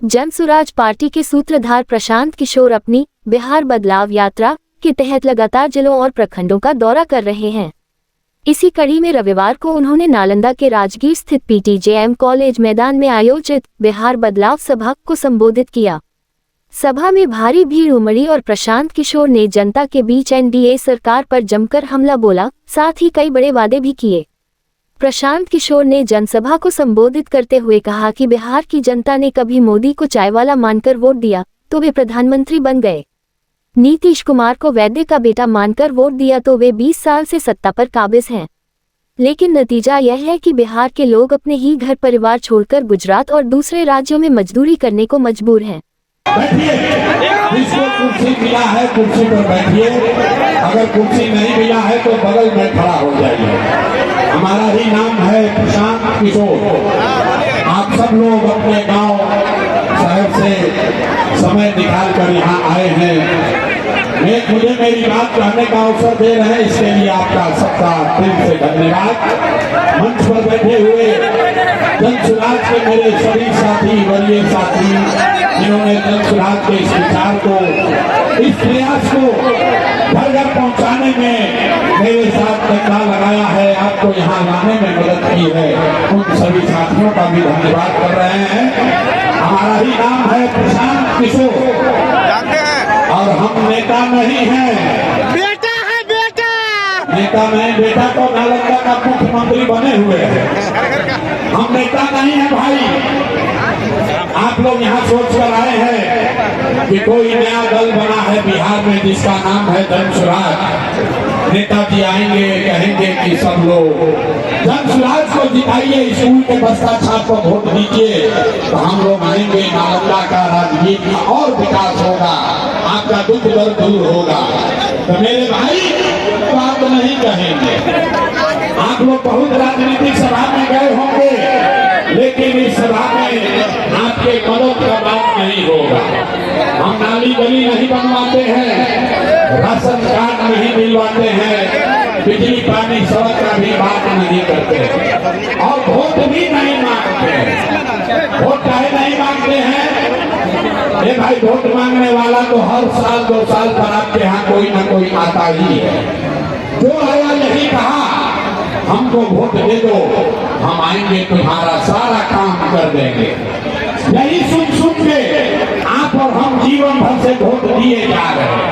Jan Suraaj party के सूत्रधार प्रशांत किशोर अपनी बिहार बदलाव यात्रा के तहत लगातार जिलों और प्रखंडों का दौरा कर रहे हैं। इसी कड़ी में रविवार को उन्होंने नालंदा के राजगीर स्थित पीटीजेएम कॉलेज मैदान में आयोजित बिहार बदलाव सभा को संबोधित किया। सभा में भारी भीड़ उमड़ी और प्रशांत किशोर ने जनता के बीच एनडीए सरकार पर जमकर हमला बोला, साथ ही कई बड़े वादे भी किए। प्रशांत किशोर ने जनसभा को संबोधित करते हुए कहा कि बिहार की जनता ने कभी मोदी को चाय वाला मानकर वोट दिया तो वे प्रधानमंत्री बन गए, नीतीश कुमार को वैद्य का बेटा मानकर वोट दिया तो वे 20 साल से सत्ता पर काबिज हैं। लेकिन नतीजा यह है कि बिहार के लोग अपने ही घर परिवार छोड़कर गुजरात और दूसरे राज्यों में मजदूरी करने को मजबूर हैं। जिसको कुर्सी मिला है कुर्सी पर बैठिए, अगर कुर्सी नहीं मिला है तो बगल में खड़ा हो जाइए। हमारा ही नाम है प्रशांत किशोर। आप सब लोग अपने गांव शहर से समय निकाल कर यहाँ आए हैं। मुझे मेरी बात कहने का अवसर दे रहे हैं, इसके लिए आपका सबका दिल से धन्यवाद। मंच पर बैठे हुए जनसुराज के मेरे सभी साथी, वरीय साथी, जिन्होंने जनसुराज के इस विचार को, इस प्रयास को घर घर पहुंचाने में मेरे साथ डंडा लगाया है, आपको यहाँ लाने में मदद की है, उन सभी साथियों का भी धन्यवाद कर रहे हैं। हमारा ही नाम है प्रशांत किशोर और हम नेता नहीं हैं। बेटा है बेटा, नेता नहीं, बेटा तो नालंदा का मुख्यमंत्री बने हुए हैं। हम नेता नहीं है भाई। आप लोग यहाँ सोच कर आए हैं कि कोई नया दल बना है बिहार में जिसका नाम है जनसुराज। नेताजी आएंगे, कहेंगे कि सब लोग जनसुराज को जिताइए, स्कूल के बस्ता छाप को वोट दीजिए, तो हम लोग आएंगे, नालंदा का राजगीर का और विकास होगा, आपका दुख दर्द दूर होगा। तो मेरे भाई बात नहीं कहेंगे। आप लोग बहुत राजनीतिक सभा में गए होंगे, लेकिन इस सभा में आपके मदद का बात नहीं होगा। हम नाली गली नहीं बनवाते हैं, राशन कार्ड नहीं मिलवाते हैं, बिजली पानी सड़क का भी बात नहीं करते और वोट भी नहीं मांगते। वोट काहे नहीं मांगते हैं? ये भाई वोट मांगने वाला तो हर साल 2 साल पर आपके यहाँ कोई ना कोई आता ही है। जो आया यही कहा हमको वोट दे दो, हम आएंगे तुम्हारा सारा काम कर देंगे। यही सुन के आप और हम जीवन भर से वोट दिए जा रहे हैं।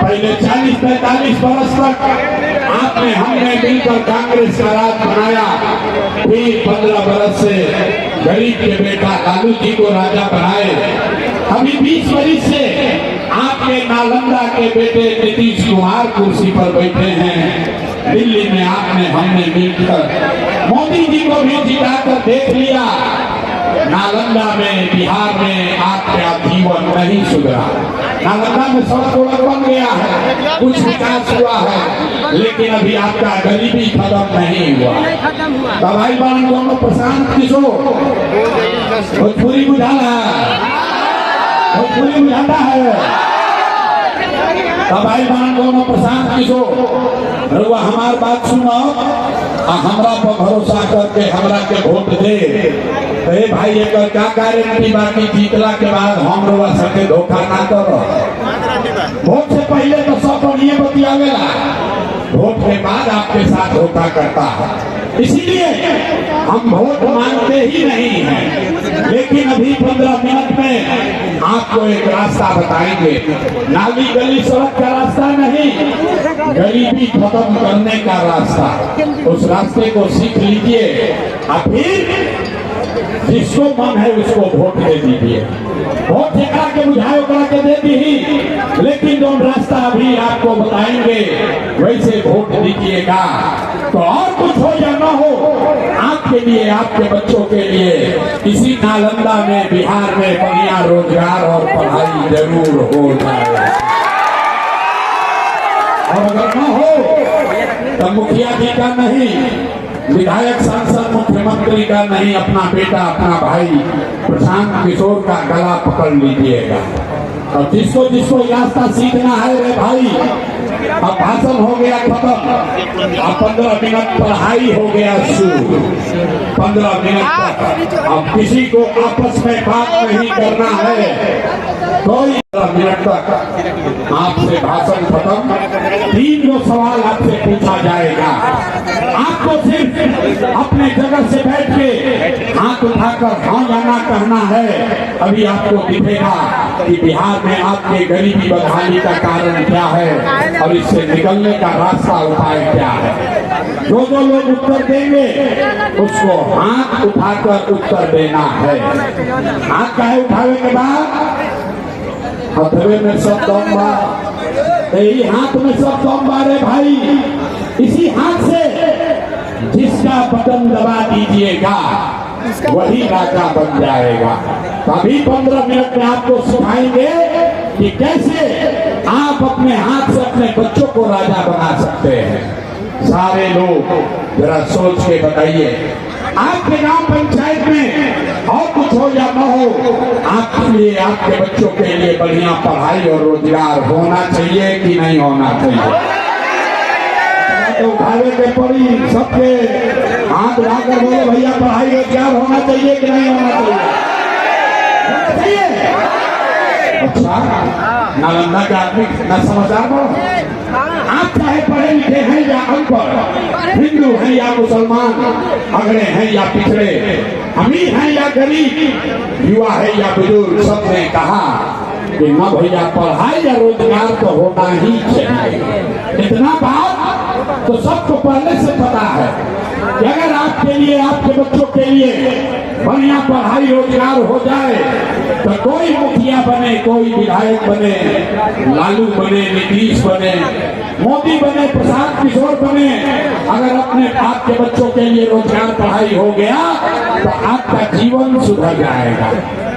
पहले 40-45 बरस तक आपने हमने मिलकर कांग्रेस का राज बनाया, फिर 15 बरस से गरीब के बेटा लालू जी को राजा बनाए। अभी 20 बरस से आपके नालंदा के बेटे नीतीश कुमार कुर्सी पर बैठे हैं। दिल्ली में आपने हमने मिलकर मोदी जी को भी जिताकर देख लिया। नालंदा में, बिहार में आपका जीवन नहीं सुधरा। नालंदा में सड़क बन गया है, कुछ विकास हुआ है, लेकिन अभी आपका गरीबी खत्म नहीं हुआ। दवाई बांध दोनों प्रशांत किशोर भोजपुरी बुझाना है, भोजपुरी बुझाता है। दवाई बांध दोनों प्रशांत किशोर रुआ हमार बात सुनो, हमरा पर भरोसा करके हमरा के वोट दे। तो भाई एक क्या गारंटी बाकी जीतला के बाद हम रुआ सके धोखा ना करो। वोट से पहले तो सब बढ़िया बतियावेला, वोट के बाद आपके साथ धोखा करता है। इसीलिए हम वोट मांगते ही नहीं हैं। लेकिन अभी 15 मिनट में आपको एक रास्ता बताएंगे। नाली गली सड़क का रास्ता नहीं, गरीबी खत्म करने का रास्ता। उस रास्ते को सीख लीजिए और फिर जिसको मन है उसको वोट दे दीजिए। वोट जगह के बुझाए करा के दे दी, लेकिन जो रास्ता अभी आपको बताएंगे वैसे वोट दीजिएगा। तो और कुछ हो या न हो, आपके लिए, आपके बच्चों के लिए इसी नालंदा में, बिहार में बढ़िया रोजगार और पढ़ाई जरूर हो जाए। और अगर न हो तो मुखिया जी का नहीं, विधायक, सांसद, मुख्यमंत्री का नहीं, अपना बेटा, अपना भाई प्रशांत किशोर का गला पकड़ लीजिएगा। और जिसको जिसको रास्ता सीखना है रे भाई, अब भाषण हो गया खत्म, अब 15 मिनट पढ़ाई हो गया शुरू। 15 मिनट तक अब किसी को आपस में बात नहीं करना है, कोई 15 मिनट तक आपसे भाषण खत्म। 3 सवाल आपसे पूछा जाएगा, आपको सिर्फ अपने जगह से बैठ के हाथ उठाकर हाँ या ना कहना है। अभी आपको दिखेगा कि बिहार में आपके गरीबी बदहाली का कारण क्या है और इससे निकलने का रास्ता उपाय क्या है। जो जो लोग उत्तर देंगे उसको हाथ उठाकर उत्तर देना है। हाथ काहे उठावे के बाद हथवे में सब दम बा, यही हाथ में सब दम बा रे भाई। इसी हाथ से जिसका बटन दबा दीजिएगा वही राजा बन जाएगा। तभी 15 मिनट में आपको सिखाएंगे कि कैसे आप अपने हाथ से अपने बच्चों को राजा बना सकते हैं। सारे लोग जरा सोच के बताइए, आपके गांव पंचायत में और कुछ हो या न हो, आपके लिए आपके बच्चों के लिए बढ़िया पढ़ाई और रोजगार होना चाहिए कि नहीं होना चाहिए? तो उठावे के पड़ी सबके हाथ उठाकर बोले भैया पढ़ाई रोजगार होना चाहिए कि नहीं होना चाहिए? अच्छा, नालंदा के आदमी न समझदार हो, आप चाहे पढ़े लिखे हैं या अनपढ़, हिंदू हैं या मुसलमान, अगड़े हैं या पिछड़े, अमीर हैं या गरीब, युवा है या बुजुर्ग, सबने कहा कि न भैया पढ़ाई या रोजगार तो होना ही चाहिए। इतना बात तो सबको पहले से पता है कि अगर आपके लिए आपके बच्चों के लिए बढ़िया पढ़ाई रोजगार हो जाए तो कोई मुखिया बने, कोई विधायक बने, लालू बने, नीतीश बने, मोदी बने, प्रसाद किशोर बने, अगर अपने आपके बच्चों के लिए रोजगार पढ़ाई हो गया तो आपका जीवन सुधर जाएगा।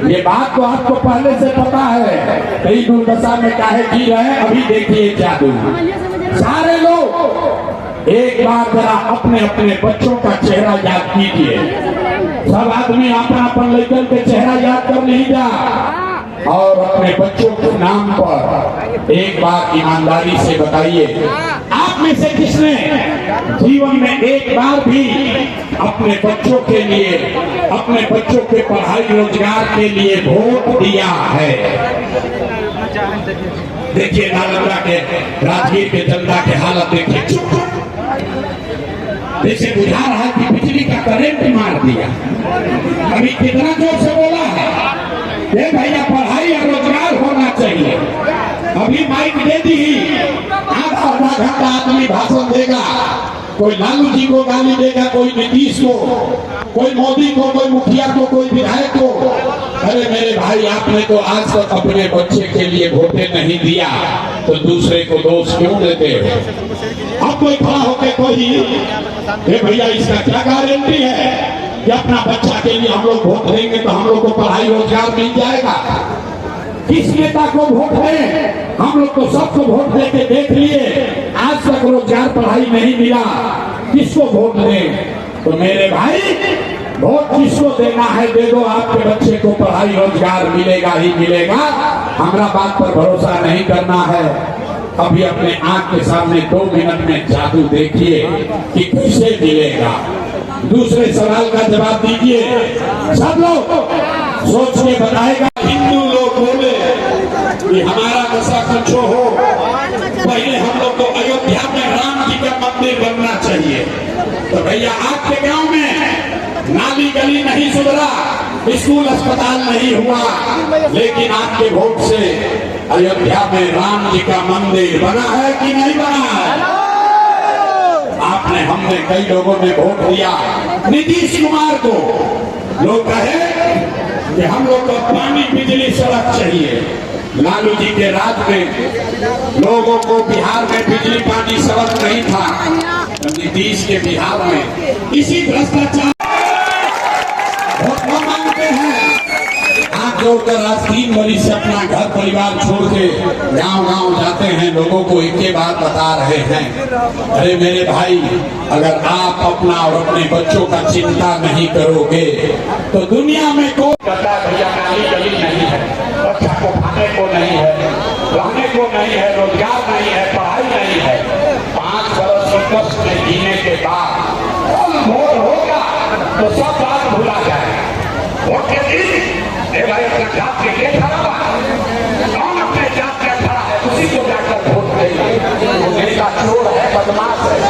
ये बात तो आपको पहले से पता है। कई दुर्दशा में काहे जी रहे, अभी देखिए जादू। सारे लोग एक बार जरा अपने अपने बच्चों का चेहरा याद कीजिए। सब आदमी अपना अपन लेकर के चेहरा याद कर लीजिए और अपने बच्चों के नाम पर एक बार ईमानदारी से बताइए, आप में से किसने जीवन में एक बार भी अपने बच्चों के लिए, अपने बच्चों के पढ़ाई रोजगार के लिए वोट दिया है? देखिए नालंदा के, राजगीर के जनता के हालत देखिए, चुप जैसे बुझा रहा है कि बिजली का करंट मार दिया। अभी कितना जोर से बोला है ये भैया पढ़ाई और रोजगार होना चाहिए। अभी माइक दे दी, आधा घंटा आदमी भाषण देगा, कोई लालू जी को गाली देगा, कोई नीतीश को, कोई मोदी को, कोई मुखिया को, कोई विधायक को। अरे मेरे भाई, आपने तो आज तक अपने बच्चे के लिए वोटे नहीं दिया तो दूसरे को दोष क्यों देते हो? अब कोई खड़ा होकर कोई भैया इसका क्या गारंटी है कि अपना बच्चा के लिए हम लोग वोट देंगे तो हम लोग को पढ़ाई रोजगार मिल जाएगा? किस नेता को वोट दें? हम लोग तो सबको वोट देके देख लिए, आज तक रोजगार पढ़ाई नहीं मिला, किसको वोट दें? तो मेरे भाई, वोट किसको देना है दे दो, आपके बच्चे को पढ़ाई रोजगार मिलेगा ही मिलेगा। हमारा बात पर भरोसा नहीं करना है। अभी अपने आंख के सामने 2 मिनट में जादू देखिए कि कैसे मिलेगा। दूसरे सवाल का जवाब दीजिए, सब लोग सोच के बताएगा। हिंदू लोग बोले कि हमारा नशा कुछ हो, पहले हम लोग को अयोध्या में राम जी का मंदिर बनना चाहिए। तो भैया आपके गांव में नाली गली नहीं सुधरा, स्कूल अस्पताल नहीं हुआ, लेकिन आपके वोट से अयोध्या में राम जी का मंदिर बना है कि नहीं बना है? आपने, हमने, कई लोगों ने वोट दिया नीतीश कुमार को। लोग कहे कि हम लोग को पानी, बिजली, सड़क चाहिए। लालू जी के राज में लोगों को बिहार में बिजली, पानी, सड़क नहीं था, तो नीतीश के बिहार में इसी भ्रष्टाचार वोट मांगते हैं। हाथ जोड़कर आज 3 बरी से अपना घर परिवार छोड़ के गांव-गांव जाते हैं, लोगों को एक ही बात बता रहे हैं, अरे मेरे भाई, अगर आप अपना और अपने बच्चों का चिंता नहीं करोगे तो दुनिया में कोई भैया नाली गली नहीं है, बच्चा को खाने को नहीं है, कष्ट में जीने के बाद वोट होगा तो सब बात भुला जाए। वोट के दिन ये भाई अपना जात के लिए खड़ा हुआ, कौन अपने जात का खड़ा है उसी को जाकर वोट देंगे। वो नेता चोर है, बदमाश है,